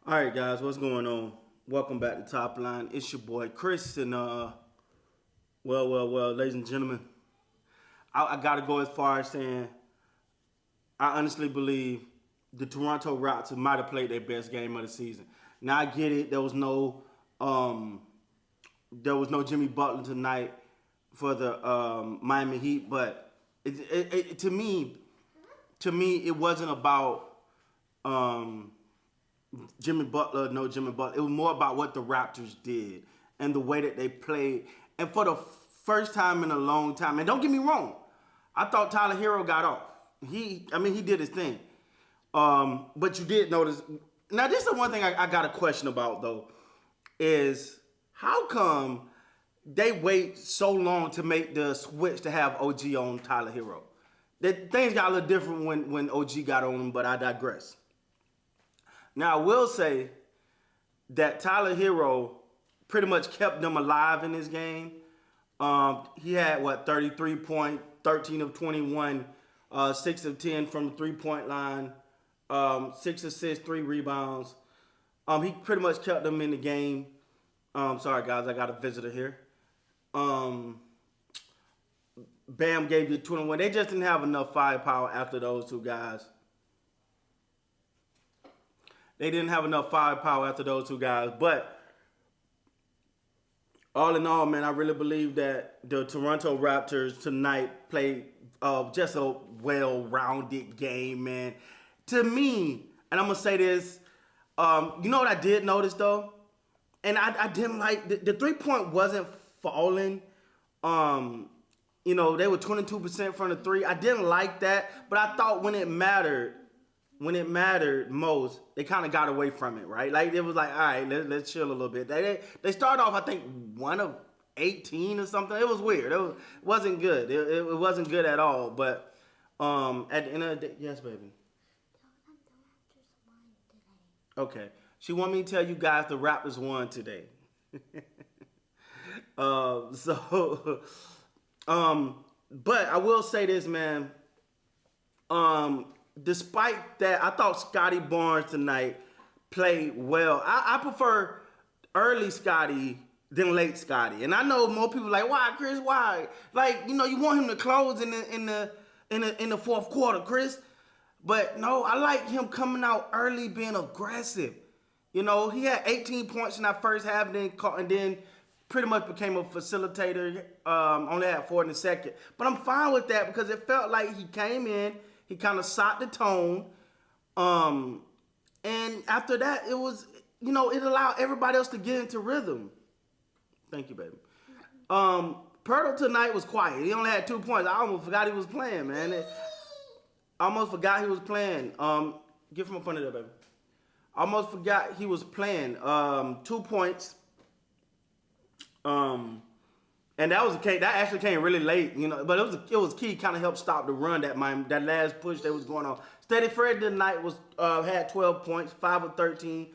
All right, guys, what's going on? Welcome back to Top Line. It's your boy Chris, and ladies and gentlemen, I gotta go as far as saying I honestly believe the Toronto Raptors might have played their best game of the season. Now I get it. There was no Jimmy Butler tonight for the Miami Heat, but to me, it wasn't about Jimmy Butler, no Jimmy Butler. It was more about what the Raptors did and the way that they played. And for the first time in a long time, and don't get me wrong, I thought Tyler Hero got off. He did his thing. But you did notice. Now, this is one thing I got a question about, though, is how come they wait so long to make the switch to have OG on Tyler Hero? Things got a little different when OG got on him, but I digress. Now, I will say that Tyler Hero pretty much kept them alive in this game. He had, 33 points, 13 of 21, 6 of 10 from the three-point line, 6 assists, 3 rebounds. He pretty much kept them in the game. Sorry, guys, I got a visitor here. Bam gave you 21. They just didn't have enough firepower after those two guys. They didn't have enough firepower after those two guys. But all in all, man, I really believe that the Toronto Raptors tonight played just a well-rounded game, man. To me, and I'm going to say this, you know what I did notice, though? And I didn't like, the three-point wasn't falling. They were 22% from the three. I didn't like that, but I thought when it mattered most, they kind of got away from it, right? Like, it was like, all right, let's chill a little bit. They started off, I think, 1 of 18 or something. It was weird. It wasn't good. It wasn't good at all. But at the end of the day, yes, baby. Okay. She want me to tell you guys the Raptors won today. But I will say this, man. Despite that, I thought Scotty Barnes tonight played well. I prefer early Scotty than late Scotty, and I know more people like, why, Chris? Why? Like, you want him to close in the fourth quarter, Chris. But no, I like him coming out early, being aggressive. He had 18 points in that first half, and then pretty much became a facilitator. Only had 4 in the second, but I'm fine with that because it felt like he came in. He kind of set the tone. And after that, it was, it allowed everybody else to get into rhythm. Thank you, baby. Pirtle tonight was quiet. He only had 2 points. I almost forgot he was playing, man. I almost forgot he was playing. Get from up under there, baby. I almost forgot he was playing. 2 points. And that was the case. That actually came really late, but it was key. Kind of helped stop the run that last push that was going on. Steady Fred tonight had 12 points, 5 of 13,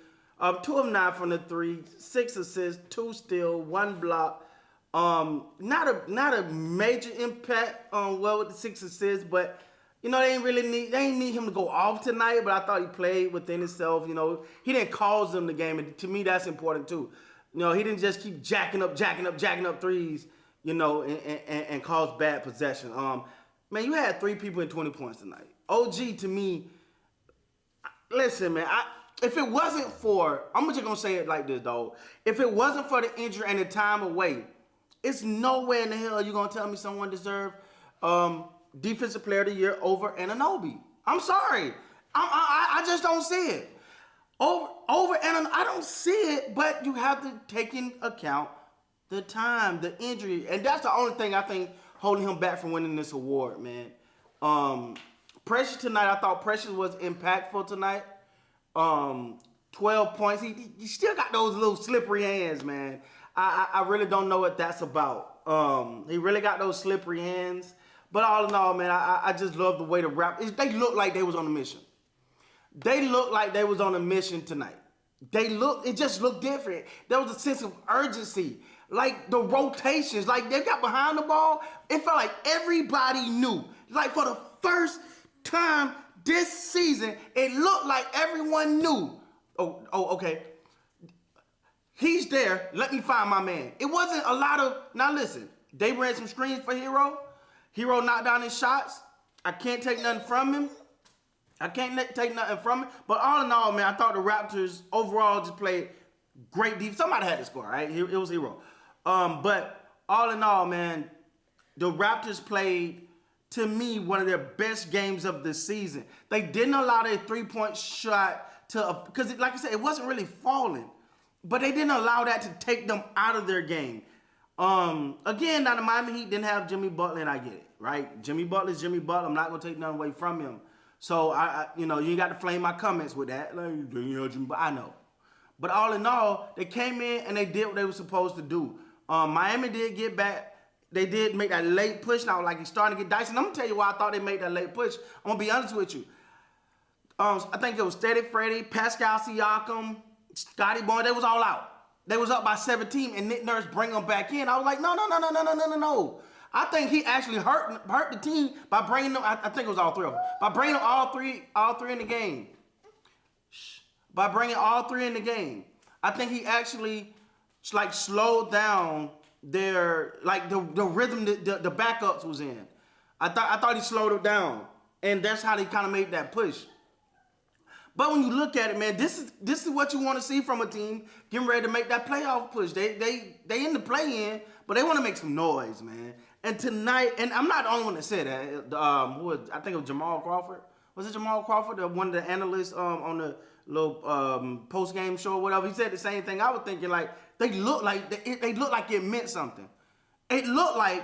2 of 9 from the three, 6 assists, 2 steals, 1 block. Not a major impact with the 6 assists, but they ain't need him to go off tonight. But I thought he played within himself. He didn't cause them the game, and to me that's important too. He didn't just keep jacking up threes, and cause bad possession. Man, you had 3 people in 20 points tonight. OG, to me, listen, man, if it wasn't for, I'm just going to say it like this, dog. If it wasn't for the injury and the time away, it's nowhere in the hell you're going to tell me someone deserved Defensive Player of the Year over Anunoby. I'm sorry. I just don't see it. Over and I don't see it, but you have to take in account the time, the injury, and that's the only thing I think holding him back from winning this award, man. Precious tonight, I thought Precious was impactful tonight. 12 points. He still got those little slippery hands, man. I really don't know what that's about. He really got those slippery hands. But all in all, man, I just love the way the they looked like they was on a mission. They looked like they was on a mission tonight. It just looked different. There was a sense of urgency. Like the rotations, like they got behind the ball. It felt like everybody knew. Like for the first time this season, it looked like everyone knew Okay. He's there. Let me find my man. It wasn't a lot of. Now listen, they ran some screens for Hero. Hero knocked down his shots. I can't take nothing from him. But all in all, man, I thought the Raptors overall just played great defense. Somebody had to score, right? It was Hero. But all in all, man, the Raptors played, to me, one of their best games of the season. They didn't allow their three-point shot to, because like I said, it wasn't really falling. But they didn't allow that to take them out of their game. Again, now the Miami Heat didn't have Jimmy Butler, and I get it, right? Jimmy Butler's Jimmy Butler. I'm not gonna take nothing away from him. So I you ain't got to flame my comments with that. Like, I know. But all in all, they came in and they did what they were supposed to do. Miami did get back. They did make that late push. Now, like, it's starting to get dicey. And I'm gonna tell you why I thought they made that late push. I'm gonna be honest with you. I think it was Steady Freddie, Pascal Siakam, Scotty Barnes. They was all out. They was up by 17, and Nick Nurse bring them back in. I was like, no. I think he actually hurt the team by bringing them. I think it was all three of them. By bringing them all three in the game. By bringing all three in the game, I think he actually slowed down their the rhythm that the backups was in. I thought he slowed it down, and that's how they kind of made that push. But when you look at it, man, this is what you want to see from a team getting ready to make that playoff push. They in the play-in, but they want to make some noise, man. And tonight, and I'm not the only one that said that. I think it was Jamal Crawford. Was it Jamal Crawford, one of the analysts on the little post-game show or whatever? He said the same thing. I was thinking, like, they look like it meant something. It looked like,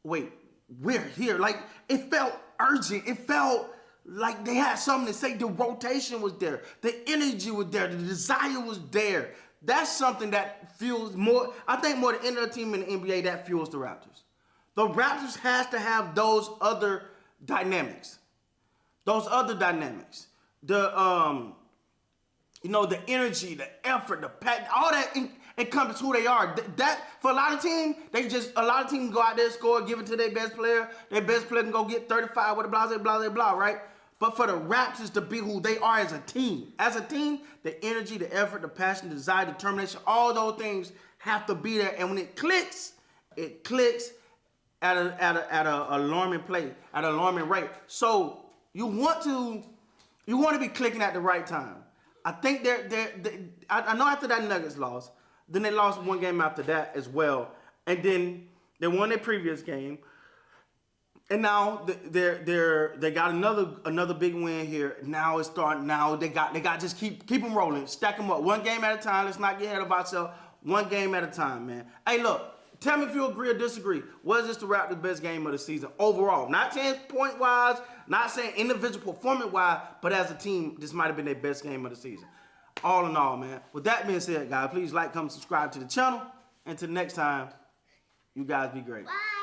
wait, we're here. Like, it felt urgent. It felt like they had something to say. The rotation was there. The energy was there. The desire was there. That's something that fuels more. I think more than any other team in the NBA, that fuels the Raptors. The Raptors has to have those other dynamics. The the energy, the effort, the pack, all that encompasses who they are. That for a lot of teams, a lot of teams go out there, score, give it to their best player. Their best player can go get 35 with a blah, blah, blah, right? But for the Raptors to be who they are as a team, the energy, the effort, the passion, the desire, determination, all those things have to be there. And when it clicks at an alarming rate. So you want to be clicking at the right time. I think I know after that Nuggets loss, then they lost one game after that as well, and then they won their previous game, and now they got another big win here. Now it's starting. Now they got just keep them rolling, stack them up one game at a time. Let's not get ahead of ourselves. One game at a time, man. Hey, look. Tell me if you agree or disagree. Was this the Raptors' best game of the season overall? Not saying point-wise, not saying individual performance-wise, but as a team, this might have been their best game of the season. All in all, man. With that being said, guys, please like, comment, subscribe to the channel. Until next time, you guys be great. Bye.